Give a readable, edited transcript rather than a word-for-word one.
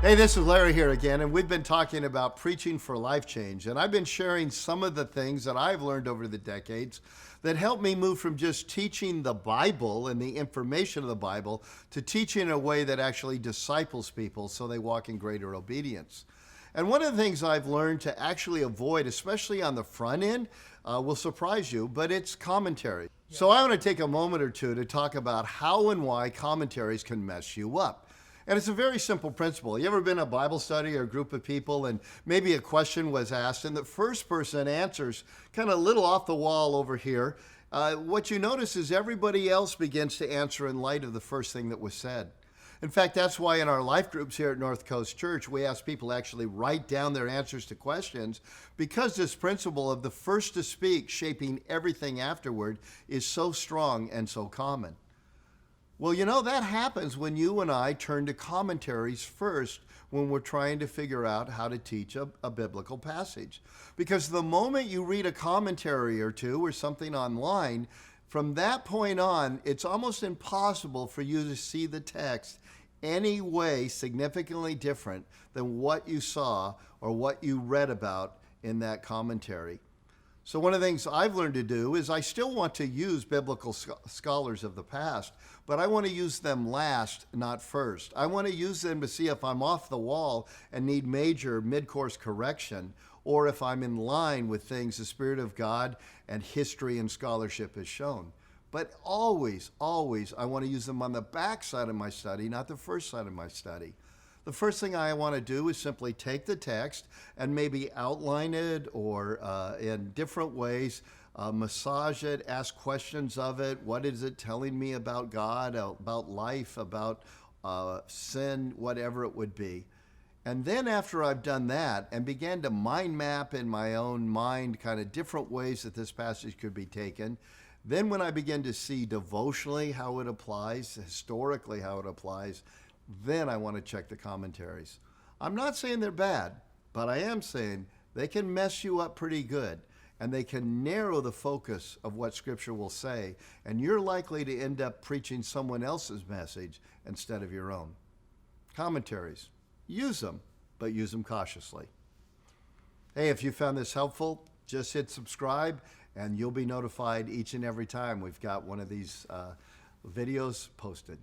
Hey, this is Larry here again, and we've been talking about preaching for life change. And I've been sharing some of the things that I've learned over the decades that helped me move from just teaching the Bible and the information of the Bible to teaching in a way that actually disciples people so they walk in greater obedience. And one of the things I've learned to actually avoid, especially on the front end, will surprise you, but it's commentary. So I want to take a moment or two to talk about how and why commentaries can mess you up. And it's a very simple principle. You ever been in a Bible study or a group of people and maybe a question was asked and the first person answers kind of a little off the wall over here. What you notice is everybody else begins to answer in light of the first thing that was said. In fact, that's why in our life groups here at North Coast Church, we ask people to actually write down their answers to questions because this principle of the first to speak shaping everything afterward is so strong and so common. Well, you know, that happens when you and I turn to commentaries first when we're trying to figure out how to teach a biblical passage. Because the moment you read a commentary or two or something online, from that point on, it's almost impossible for you to see the text any way significantly different than what you saw or what you read about in that commentary. So one of the things I've learned to do is I still want to use biblical scholars of the past, but I want to use them last, not first. I want to use them to see if I'm off the wall and need major mid-course correction, or if I'm in line with things the Spirit of God and history and scholarship has shown. But always, I want to use them on the back side of my study, not the first side of my study. The first thing I want to do is simply take the text and maybe outline it or in different ways, massage it, ask questions of it. What is it telling me about God, about life, about sin, whatever it would be. And then after I've done that and began to mind map in my own mind kind of different ways that this passage could be taken, then when I begin to see devotionally how it applies, historically how it applies, then I want to check the commentaries. I'm not saying they're bad, but I am saying they can mess you up pretty good, and they can narrow the focus of what Scripture will say, and you're likely to end up preaching someone else's message instead of your own. Commentaries, use them, but use them cautiously. Hey, if you found this helpful, just hit subscribe, and you'll be notified each and every time we've got one of these videos posted.